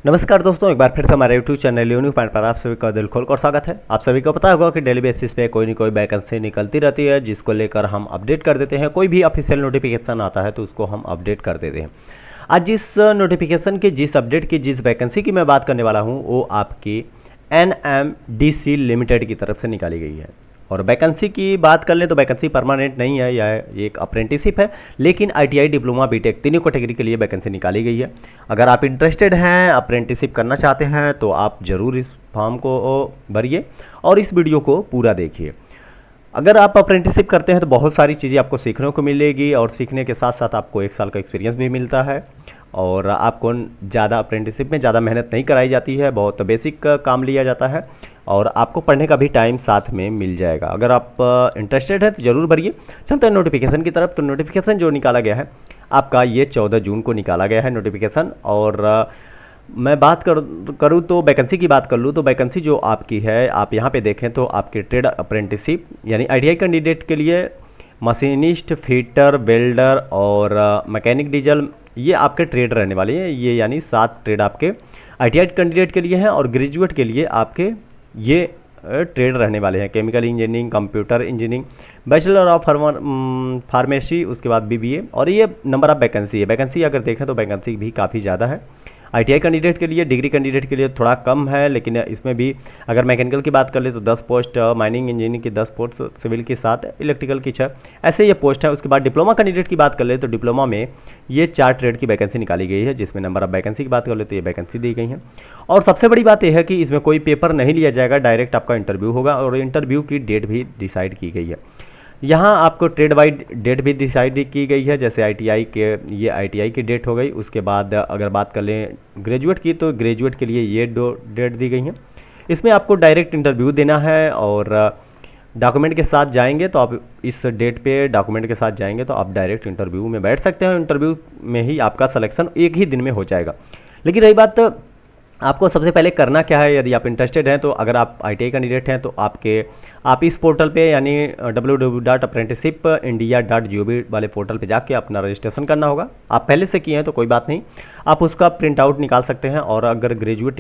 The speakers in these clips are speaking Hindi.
नमस्कार दोस्तों, एक बार फिर से हमारे यूट्यूब चैनल यूनिक पॉइंट पर आप सभी का दिल खोल कर स्वागत है। आप सभी को पता होगा कि डेली बेसिस पे कोई ना कोई वैकेंसी निकलती रहती है, जिसको लेकर हम अपडेट कर देते हैं। कोई भी ऑफिशियल नोटिफिकेशन आता है तो उसको हम अपडेट कर देते हैं। आज जिस नोटिफिकेशन की, जिस अपडेट की, जिस वैकेंसी की मैं बात करने वाला हूँ, वो आपकी NMDC लिमिटेड की तरफ से निकाली गई है। और वैकेंसी की बात कर लें तो वैकेंसी परमानेंट नहीं है, यह एक अप्रेंटिसिप है, लेकिन ITI डिप्लोमा बीटेक तीनों कैटेगरी के लिए वैकेंसी निकाली गई है। अगर आप इंटरेस्टेड हैं, अप्रेंटिसिप करना चाहते हैं, तो आप ज़रूर इस फॉर्म को भरिए और इस वीडियो को पूरा देखिए। अगर आप अप्रेंटिसिप करते हैं तो बहुत सारी चीज़ें आपको सीखने को मिलेगी और सीखने के साथ साथ आपको 1 साल का एक्सपीरियंस भी मिलता है। और आपको ज़्यादा अप्रेंटिसिप में ज़्यादा मेहनत नहीं कराई जाती है, बहुत बेसिक काम लिया जाता है और आपको पढ़ने का भी टाइम साथ में मिल जाएगा। अगर आप इंटरेस्टेड है तो ज़रूर भरिए। चलते हैं नोटिफिकेशन की तरफ। तो नोटिफिकेशन जो निकाला गया है आपका, ये 14 जून को निकाला गया है नोटिफिकेशन। और मैं बात करूँ तो वैकेंसी की बात कर लूँ तो वैकेंसी जो आपकी है, आप यहाँ पे देखें तो आपके ट्रेड अप्रेंटिसिप यानी ITI कैंडिडेट के लिए मशीनिस्ट, फिटर, वेल्डर और मैकेनिक डीजल, ये आपके ट्रेड रहने वाले हैं। ये यानी 7 ट्रेड आपके ITI कैंडिडेट के लिए हैं और ग्रेजुएट के लिए आपके ये ट्रेड रहने वाले हैं। Chemical engineering, computer engineering, bachelor of pharmacy, उसके बाद BBA। और ये नंबर ऑफ वैकेंसी है। वैकेंसी अगर देखें तो वैकेंसी भी काफ़ी ज़्यादा है। ITI कैंडिडेट के लिए, डिग्री कैंडिडेट के लिए थोड़ा कम है, लेकिन इसमें भी अगर मैकेनिकल की बात कर ले तो 10 पोस्ट, माइनिंग इंजीनियरिंग की 10 पोस्ट, सिविल की 7, इलेक्ट्रिकल की 6, ऐसे ये पोस्ट है। उसके बाद डिप्लोमा कैंडिडेट की बात कर ले तो डिप्लोमा में ये 4 ट्रेड की वैकेंसी निकाली गई है, जिसमें नंबर ऑफ वैकेंसी की बात कर ले तो ये वैकेंसी दी गई है। और सबसे बड़ी बात यह है कि इसमें कोई पेपर नहीं लिया जाएगा, डायरेक्ट आपका इंटरव्यू होगा और इंटरव्यू की डेट भी डिसाइड की गई है। यहाँ आपको ट्रेड वाइड डेट भी डिसाइड की गई है, जैसे ITI के, ये ITI की डेट हो गई। उसके बाद अगर बात कर लें ग्रेजुएट की तो ग्रेजुएट के लिए ये 2 डेट दी गई हैं। इसमें आपको डायरेक्ट इंटरव्यू देना है और डॉक्यूमेंट के साथ जाएंगे तो आप इस डेट पे डॉक्यूमेंट के साथ जाएंगे तो आप डायरेक्ट इंटरव्यू में बैठ सकते हैं। इंटरव्यू में ही आपका सिलेक्शन एक ही दिन में हो जाएगा। लेकिन रही बात आपको सबसे पहले करना क्या है, यदि आप इंटरेस्टेड हैं तो अगर आप ITI कैंडिडेट हैं तो आप इस पोर्टल पे यानी www.apprenticeshipindia.gov वाले पोर्टल पे जाके अपना रजिस्ट्रेशन करना होगा। आप पहले से किए हैं तो कोई बात नहीं, आप उसका प्रिंट आउट निकाल सकते हैं। और अगर ग्रेजुएट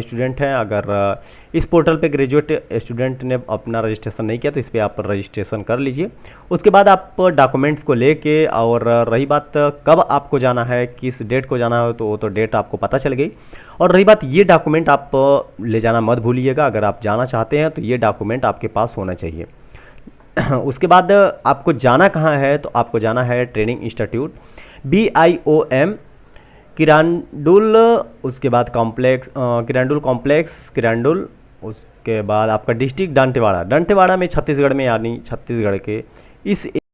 स्टूडेंट हैं, अगर इस पोर्टल पे ग्रेजुएट स्टूडेंट ने अपना रजिस्ट्रेशन नहीं किया तो इस पर आप रजिस्ट्रेशन कर लीजिए। उसके बाद आप डॉक्यूमेंट्स को लेके, और रही बात कब आपको जाना है, किस डेट को जाना है, तो वो तो डेट आपको पता चल गई। और रही बात, ये डॉक्यूमेंट आप ले जाना मत भूलिएगा। अगर आप जाना चाहते हैं तो ये डॉक्यूमेंट आपके पास होना चाहिए। उसके बाद आपको जाना कहाँ है, तो आपको जाना है ट्रेनिंग इंस्टीट्यूट BIOM किरांडुल, उसके बाद कॉम्प्लेक्स किरांडुल कॉम्प्लेक्स किरांडुल। उसके बाद आपका डिस्ट्रिक्ट दंतेवाड़ा में, छत्तीसगढ़ में, यानी छत्तीसगढ़ के इस